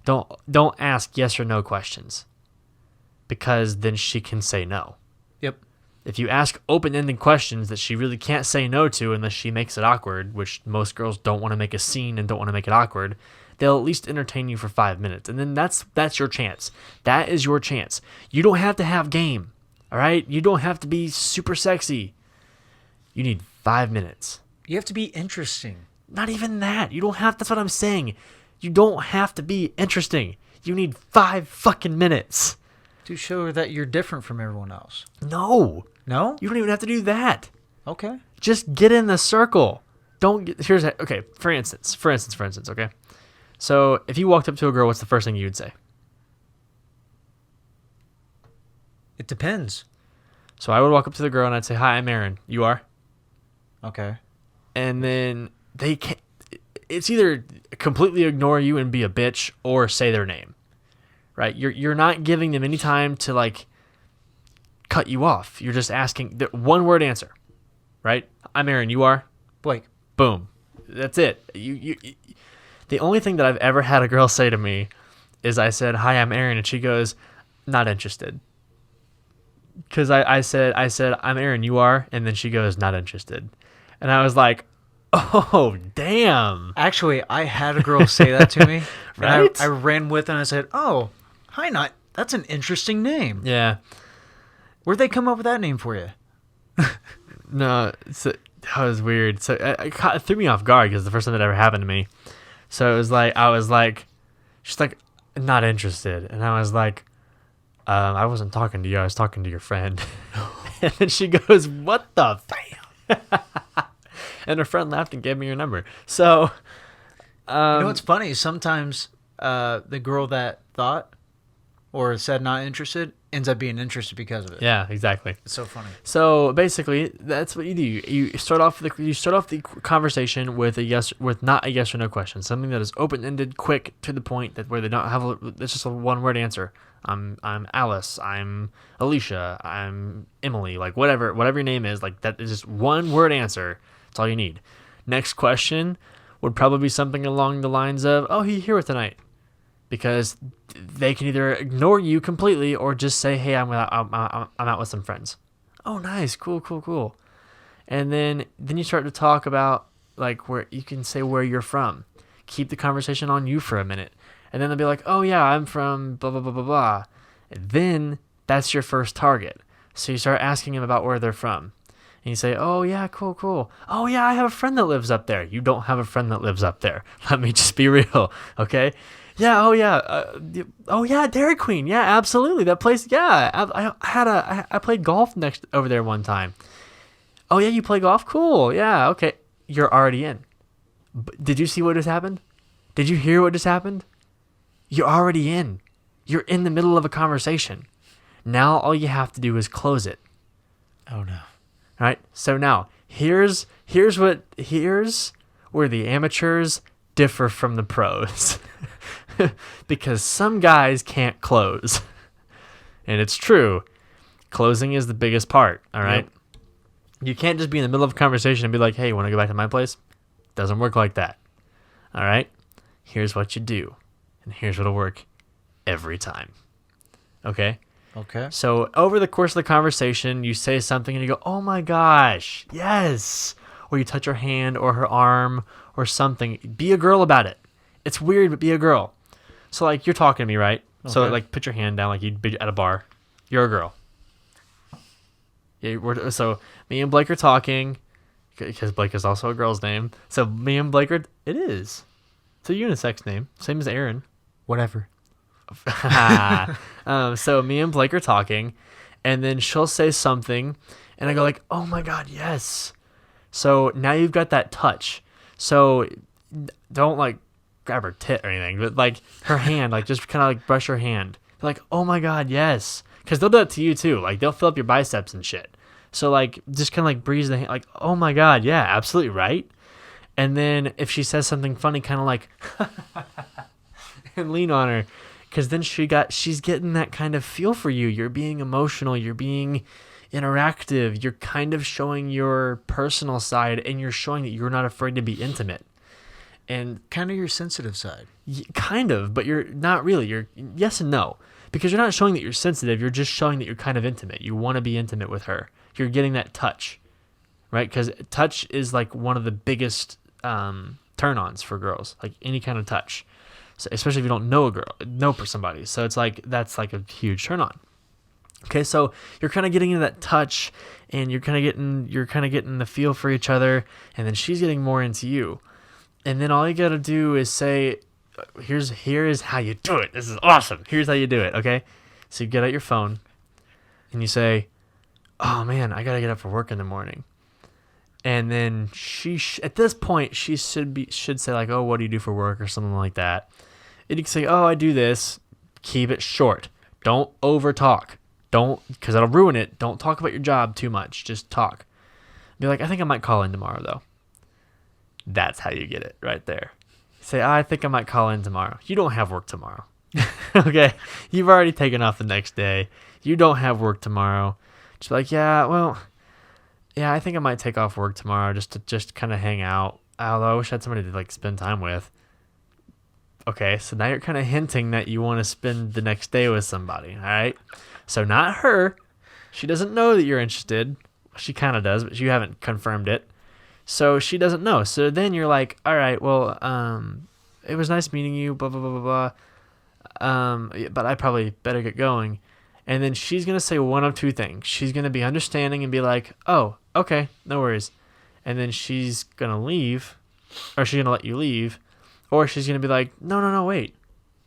S1: Don't ask yes or no questions, because then she can say no.
S2: Yep.
S1: If you ask open-ended questions that she really can't say no to unless she makes it awkward, which most girls don't want to make a scene and don't want to make it awkward, they'll at least entertain you for 5 minutes. And then that's your chance. That is your chance. You don't have to have game, all right? You don't have to be super sexy. You need 5 minutes.
S2: You have to be interesting.
S1: Not even that. You don't have, that's what I'm saying. You don't have to be interesting. You need 5 fucking minutes.
S2: To show her that you're different from everyone else.
S1: No.
S2: No?
S1: You don't even have to do that.
S2: Okay.
S1: Just get in the circle. Okay, for instance, okay? So if you walked up to a girl, what's the first thing you would say?
S2: It depends.
S1: So I would walk up to the girl and I'd say, "Hi, I'm Aaron. You are?"
S2: Okay.
S1: And then it's either completely ignore you and be a bitch or say their name. Right? You're not giving them any time to like cut you off. You're just asking the one word answer. Right? I'm Aaron. You are?
S2: Blake.
S1: Boom. That's it. The only thing that I've ever had a girl say to me is I said, "Hi, I'm Aaron," and she goes, "Not interested." Because I said, "I'm Aaron. You are?" And then she goes, "Not interested." And I was like, "Oh, damn."
S2: Actually, I had a girl say that to me.
S1: Right?
S2: And I ran with it and I said, "Oh, hi, Not. That's an interesting name."
S1: Yeah.
S2: Where'd they come up with that name for you?
S1: No, that was weird. So it threw me off guard because the first time that ever happened to me. So it was like, she's like, "Not interested." And I was like, "I wasn't talking to you. I was talking to your friend." And then she goes, "What the?" And her friend laughed and gave me your number. So,
S2: You know what's funny? Sometimes the girl that thought or said not interested ends up being interested because of it.
S1: yeah, exactly.
S2: It's so funny.
S1: So basically, that's what you do. You start off the conversation with not a yes or no question, something that is open ended, quick, to the point, that where they don't have it's just a one word answer. I'm Alice. I'm Alicia. I'm Emily. Like whatever your name is. Like that is just one word answer. That's all you need. Next question would probably be something along the lines of, "Oh, you here with tonight?" Because they can either ignore you completely or just say, "Hey, I'm out with some friends." "Oh, nice, cool. And then you start to talk about like where you can say where you're from. Keep the conversation on you for a minute, and then they'll be like, "Oh yeah, I'm from blah blah blah blah blah." And then that's your first target. So you start asking them about where they're from, and you say, "Oh yeah, cool. Oh yeah, I have a friend that lives up there." You don't have a friend that lives up there. Let me just be real, okay? "Yeah, oh yeah, Dairy Queen. Yeah, absolutely. That place. Yeah, I played golf over there one time." "Oh yeah, you play golf? Cool. Yeah, okay." You're already in. Did you see what just happened? Did you hear what just happened? You're already in. You're in the middle of a conversation. Now all you have to do is close it.
S2: Oh no.
S1: All right. So now here's where the amateurs differ from the pros. Because some guys can't close. And it's true. Closing is the biggest part, all right? Yep. You can't just be in the middle of a conversation and be like, "Hey, you want to go back to my place?" Doesn't work like that. All right? Here's what you do. And here's what'll work every time. Okay?
S2: Okay.
S1: So over the course of the conversation, you say something and you go, "Oh my gosh, yes." Or you touch her hand or her arm or something. Be a girl about it. It's weird, but be a girl. So like you're talking to me, right? Okay. So like put your hand down like you'd be at a bar. You're a girl. Yeah, so me and Blake are talking because Blake is also a girl's name. So me and Blake it is. It's a unisex name, same as Aaron.
S2: Whatever.
S1: So me and Blake are talking, And then she'll say something, and I go like, oh my God, yes. So now you've got that touch. So don't like grab her tit or anything, but like her hand, like just kind of like brush her hand. Like, oh my God, yes. Because they'll do it to you too. Like they'll fill up your biceps and shit. So like just kind of like breeze the hand, like, oh my God, yeah, absolutely right. And then if she says something funny, kind of like, and lean on her. Because then she's getting that kind of feel for you. You're being emotional. You're being interactive. You're kind of showing your personal side, and you're showing that you're not afraid to be intimate. And
S2: Kind of your sensitive side.
S1: kind of, but you're not really. You're yes and no, because you're not showing that you're sensitive. You're just showing that you're kind of intimate. You want to be intimate with her. You're getting that touch, right? Because touch is like one of the biggest turn-ons for girls. Like any kind of touch. So especially if you don't know somebody. So it's like, that's like a huge turn on. Okay. So you're kind of getting into that touch, and you're kind of getting the feel for each other. And then she's getting more into you. And then all you got to do is say, here is how you do it. This is awesome. Here's how you do it. Okay. So you get out your phone and you say, oh man, I got to get up for work in the morning. And then at this point, she should say like, oh, what do you do for work or something like that. And you can say, oh, I do this. Keep it short. Don't over talk. Because that'll ruin it. Don't talk about your job too much. Just talk. Be like, I think I might call in tomorrow, though. That's how you get it right there. Say, I think I might call in tomorrow. You don't have work tomorrow. Okay? You've already taken off the next day. You don't have work tomorrow. Just be like, yeah, I think I might take off work tomorrow just to kind of hang out. Although I wish I had somebody to like spend time with. Okay, so now you're kind of hinting that you want to spend the next day with somebody, all right? So not her. She doesn't know that you're interested. She kind of does, but you haven't confirmed it. So she doesn't know. So then you're like, all right, well, it was nice meeting you, blah, blah, blah, blah, blah. But I probably better get going. And then she's going to say one of two things. She's going to be understanding and be like, oh, okay, no worries. And then she's going to leave, or she's going to let you leave. Or she's going to be like, no, wait.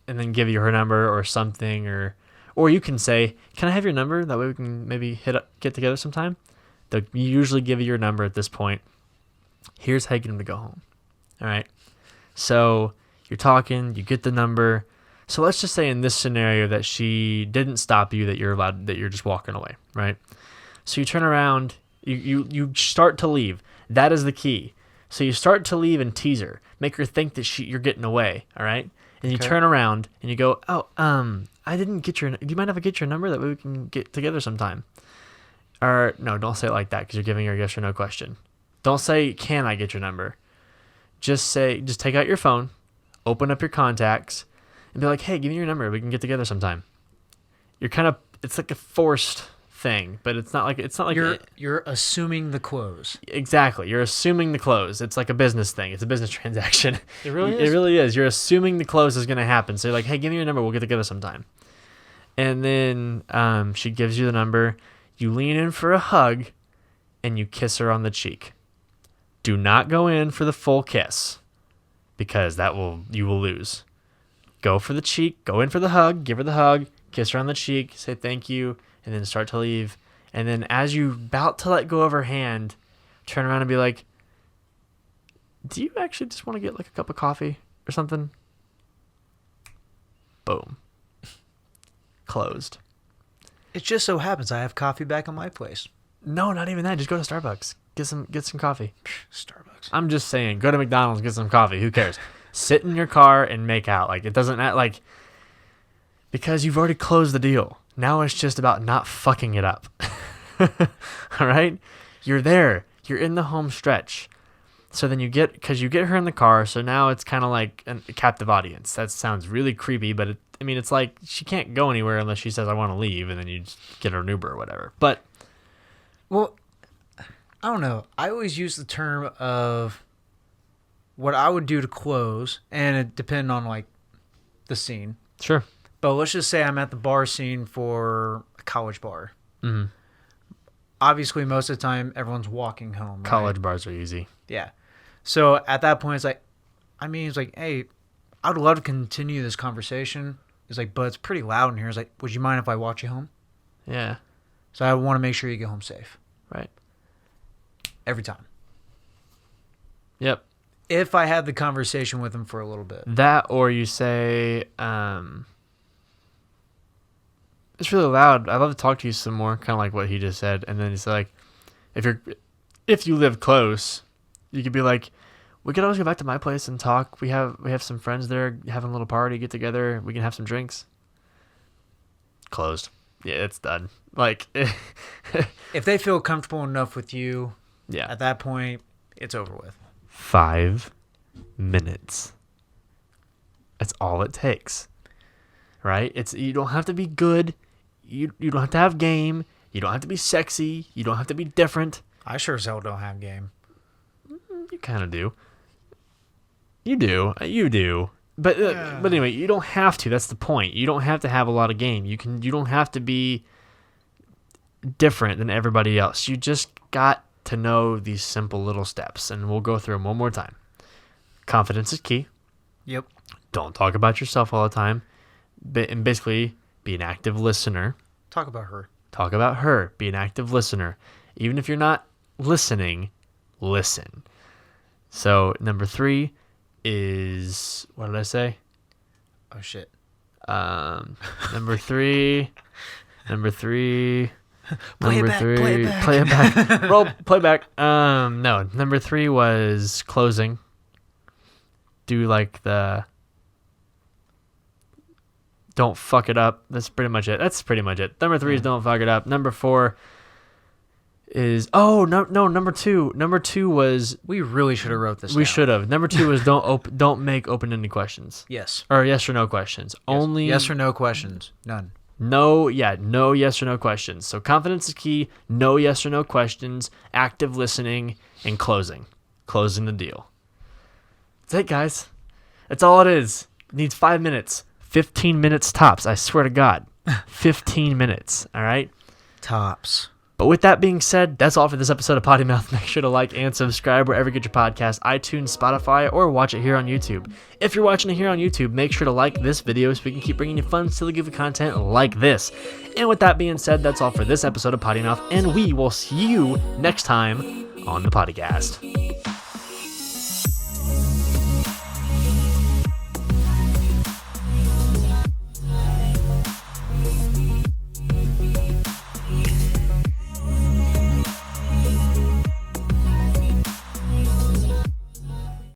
S1: And then give you her number or something. Or you can say, can I have your number? That way we can maybe get together sometime. They'll usually give you your number at this point. Here's how you get them to go home. All right. So you're talking, you get the number. So let's just say in this scenario that she didn't stop you, that you're just walking away, right? So you turn around, you start to leave. That is the key. So you start to leave and tease her, make her think that you're getting away, all right? And you turn around and you go, oh, I didn't get do you mind if I get your number? That way we can get together sometime. Or no, don't say it like that, because you're giving her a yes or no question. Don't say, can I get your number? Just take out your phone, open up your contacts, and be like, hey, give me your number. We can get together sometime. It's like a forced thing, but it's not like
S2: you're assuming the close.
S1: Exactly. You're assuming the close. It's like a business thing. It's a business transaction.
S2: It really is.
S1: It really is. You're assuming the close is going to happen. So you're like, hey, give me your number. We'll get together sometime. And then she gives you the number. You lean in for a hug, and you kiss her on the cheek. Do not go in for the full kiss, because you will lose. Go for the cheek. Go in for the hug. Give her the hug. Kiss her on the cheek. Say thank you. And then start to leave. And then as you're about to let go of her hand, turn around and be like, do you actually just want to get like a cup of coffee or something? Boom. Closed.
S2: It just so happens I have coffee back at my place.
S1: No, not even that. Just go to Starbucks. Get some coffee.
S2: Starbucks.
S1: I'm just saying, go to McDonald's, get some coffee. Who cares? Sit in your car and make out. Like, it doesn't act like, because you've already closed the deal. Now it's just about not fucking it up. All right? You're there. You're in the home stretch. So then you get her in the car. So now it's kind of like a captive audience. That sounds really creepy, but it's like she can't go anywhere unless she says, I want to leave. And then you just get her an Uber or whatever. But,
S2: well, I don't know. I always use the term of what I would do to close, and it depends on like the scene.
S1: Sure.
S2: But let's just say I'm at the bar scene for a college bar.
S1: Mm-hmm.
S2: Obviously, most of the time, everyone's walking home. Right?
S1: College bars are easy.
S2: Yeah. So at that point, it's like, hey, I would love to continue this conversation. It's like, but it's pretty loud in here. It's like, would you mind if I walk you home?
S1: Yeah.
S2: So I want to make sure you get home safe.
S1: Right.
S2: Every time.
S1: Yep.
S2: If I had the conversation with him for a little bit.
S1: That, or you say, it's really loud. I'd love to talk to you some more, kind of like what he just said. And then it's like, if you live close, you could be like, we could always go back to my place and talk. We have some friends there having a little party, get together. We can have some drinks. Closed. Yeah, it's done. Like,
S2: if they feel comfortable enough with you,
S1: yeah,
S2: at that point, it's over with.
S1: 5 minutes. That's all it takes. Right? You don't have to be good. You don't have to have game. You don't have to be sexy. You don't have to be different.
S2: I sure as hell don't have game.
S1: You kind of do. You do. But anyway, you don't have to. That's the point. You don't have to have a lot of game. You don't have to be different than everybody else. You just got to know these simple little steps, and we'll go through them one more time. Confidence is key.
S2: Yep.
S1: Don't talk about yourself all the time. And basically, be an active listener.
S2: Talk about her.
S1: Be an active listener. Even if you're not listening, listen. So, number 3 is, what did I say?
S2: Oh, shit.
S1: Number 3.
S2: Play
S1: Number
S2: it back,
S1: 3.
S2: play it back.
S1: Play it back. Play back. No. Number 3 was closing. Do like the don't fuck it up. That's pretty much it. Number 3 is don't fuck it up. Number 4 is number 2. Number 2 was
S2: we really should have wrote this down.
S1: We should have. Number 2 is don't make open-ended questions.
S2: Yes.
S1: Or yes or no questions.
S2: Yes.
S1: Only
S2: yes or no questions. None.
S1: No yes or no questions. So confidence is key. No yes or no questions. Active listening and closing. Closing the deal. That's it, guys. That's all it is. It needs 5 minutes. 15 minutes tops. I swear to God. 15 minutes. All right?
S2: Tops.
S1: But with that being said, that's all for this episode of Potty Mouth. Make sure to like and subscribe wherever you get your podcast, iTunes, Spotify, or watch it here on YouTube. If you're watching it here on YouTube, make sure to like this video so we can keep bringing you fun, silly, goofy content like this. And with that being said, that's all for this episode of Potty Mouth, and we will see you next time on the Potty Cast.